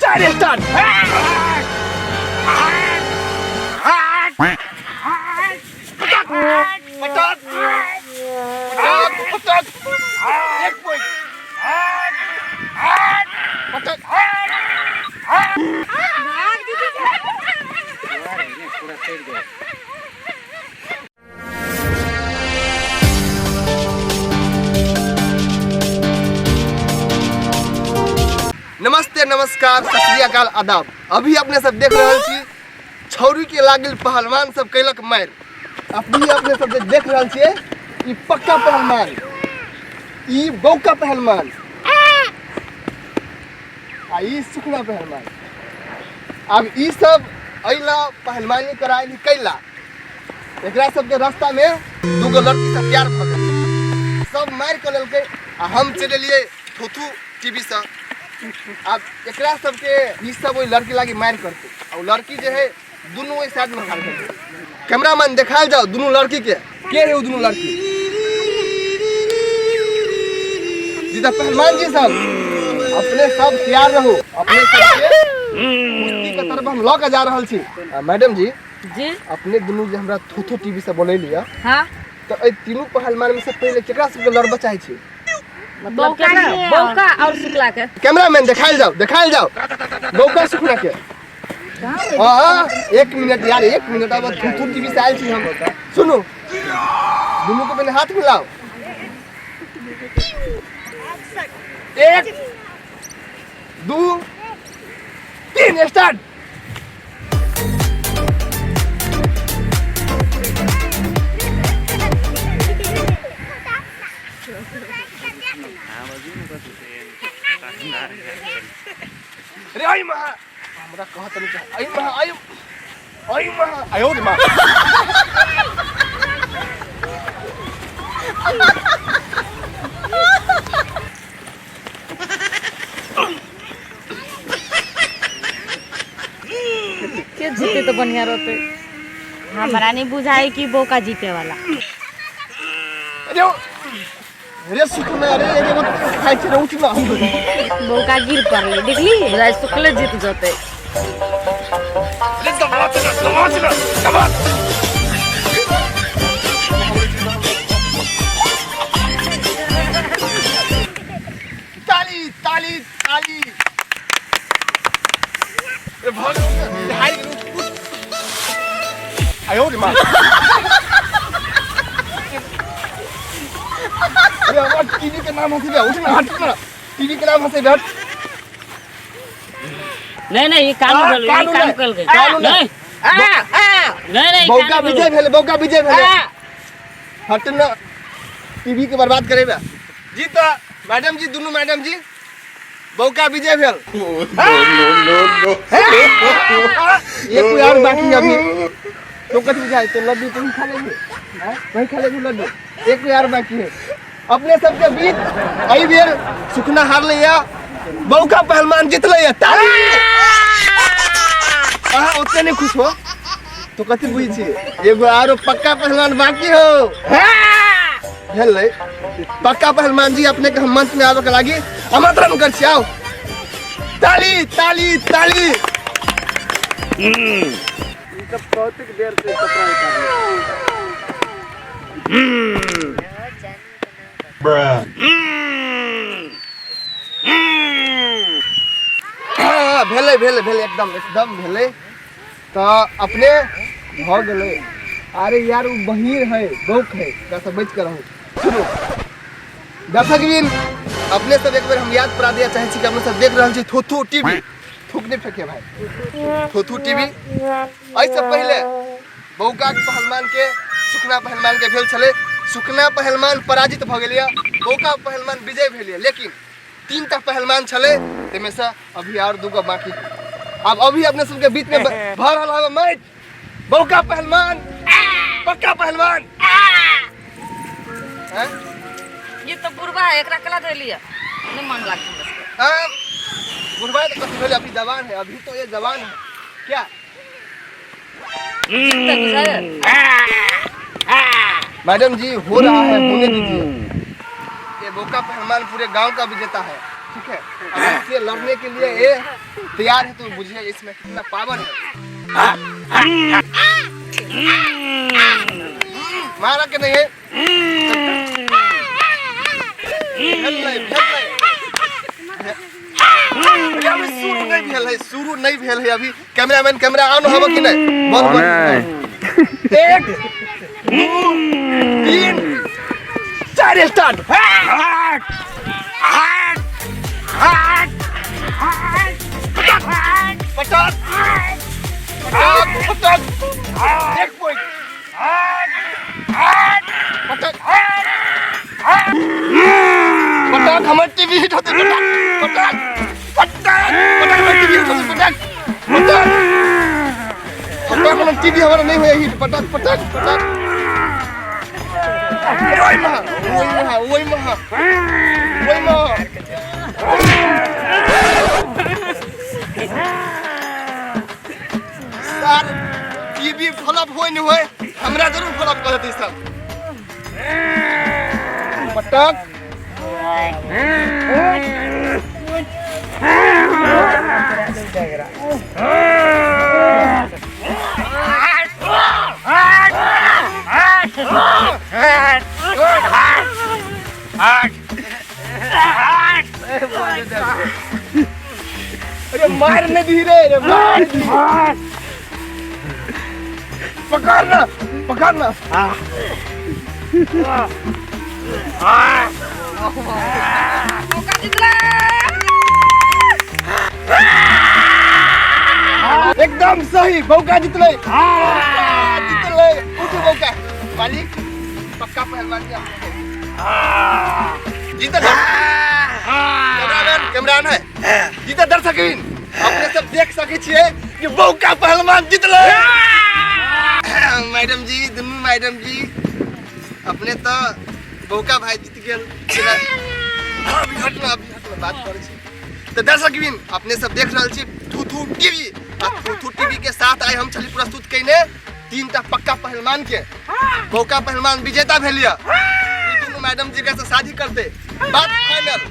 चल स्टार्ट। एक पॉइंट। नमस्ते नमस्कार सत श्री अकाल आदाब। अभी अपने सब देख रहे छी छौरी के लागिल पहलवान सब कैलक मार। अभी अपने सब देख रहे छिए ई पक्का पहलवान, ई बौका पहलवान, आ ई सुखना पहलवान। अब ई सब अइला पहलवानी कराई कैला, एकरा सबके रास्ता में दूगो लड़की से प्यार भ गेल, सब मार के लेलकै आ हम चले लिए थोथू टीवी से। अब एकरा सबके ई सब ओइ लड़की लागी मार करते, और लड़की जे है दोनों ओइ साइड में खड़ा है। कैमरामैन दिखाल जाओ दोनों लड़की के है वो दोनों लड़की। जीता पहलवान जी सब अपने सब तैयार रहो, अपने सबके कुश्ती के तरफ हम लऽ के जा रहल छी। मैडम जी जी अपने दोनों जे हमरा थोथो टीवी से बोले लिया, हां तो ए तीनों पहलवान में से पहले केकरा सबके लड़बा चाहे छी? मतलब बौका और शुक्ला के। कैमरामैन दिखाइल जाओ बौका शुक्ला के। हां 1 मिनट यार, 1 मिनट। अब थोथो टीवी से आइल छी हम। सुनो दोनों को पहले हाथ मिलाओ। 1 2 3 स्टार्ट। अरे आई मां हमरा कहत नहीं चाहे। आई मां आयो रे मां। के जीते तो बढ़िया रहते। हमरा नहीं बुझाई कि बौका जीते वाला। अरे सुखना, अरे वो खाई छे उठ ना। बौका गिर पड़ले, देखली बुझाई शुक्ले जीत जते। अरे दबा। ताली। ए भाग हाय आयो रे मां। अरे अब टीवी के नाम हंसी उठ ना, हट ना। टीवी के नाम हंसे बैठ। नहीं ये काम कर गई। नहीं बौका विजय भेले। हट ना, टीवी के बर्बाद करेबा। जी तो मैडम जी, दोनों मैडम जी बौका विजय भेल। ये कोई और बाकी अभी तो कथी जाए तो लड्डू तुम खा लेंगे, वही खा लेंगे लड्डू। एक कोई और बाकी है अपने सबके बीच। आई बेर सुखना हार लिया, बौका पहलवान जीत लिया। ताली। उतने नहीं खुश हो तो कथी बुझी छी एगो आरो पक्का पहलवान बाकी हो। हेले पक्का पहलवान जी अपने के हम मंच में आवे के लागी आमंत्रण कर छी। आओ ताली। सब भौतिक देर से सप्राइज कर भेले एकदम भेले। तो अपने भ गेले। अरे यार वो बहिर है, बौक है, कैसा बच कर रहूं। सुनो दर्शक बिन, अपने सब एक बार हम याद करा दिया चाहे छी कि अपने सब देख रहल छी थोथू टीवी। थूक नहीं फेंके भाई, थोथू टीवी। ऐसे पहले बौका पहलवान के सुखना पहलवान के भेल छले। सुखना पहलवान पराजित भ गेलिया, बौका पहलवान विजय भेलिया। लेकिन 3 टा पहलवान छले, तेमे से अभी और दूगो बाकी। अब अभी अपने सबके बीच में भ रहल है मैच बौका पहलवान पक्का पहलवान। हैं ये तो बुढ़वा है, एकरा कला दे लिया नहीं मन लागत। बुढ़वा तो कथी भेले, अभी जवान है, अभी तो ये जवान है क्या। मैडम जी हो रहा है, होने दीजिए। ये बौका पहलवान पूरे गांव का विजेता है, ठीक है, अगर इससे लड़ने के लिए ये तैयार है तो बुझिए इसमें कितना पावर है। मारा के नहीं है, अभी शुरू नहीं भेल है अभी। कैमरामैन कैमरा ऑन हो कि नहीं? बहुत बढ़िया। 1 2 3 4 स्टार्ट। पटक पटक 1 पॉइंट पटक पटक हमारे टीवी हिट होते पटक पटक पटक पटक हमारे टीवी हिट होते पटक पटक पटक हमारे टीवी हमारा नहीं हुआ हिट पटक पटक पटक वही महा सर टीवी फ्लॉप होय नहीं होय हमरा जरूर फ्लॉप कर देती सब। पटक अरे मारने धीरे रे मार पकड़ना पकड़ना एकदम सही बौका जितले जितले उठ बौका मालिक पक्का पहलवान क्या जीता कैमरामैन है जीता दर्शक अपने सब देख सके छिए कि बौका पहलवान जितले। मैडम जी दुनू मैडम जी अपने तो बौका भाई जीत गेल अभी हटना बात करे छी। तो दर्शक अपने सब देख रहल छी थू टीवी थू टीवी के साथ आइ हम छली प्रस्तुत कइने 3टा पक्का पहलवान के बौका पहलवान विजेता भेलिया। दुनू मैडम जी के से शादी करते बात फाइनल।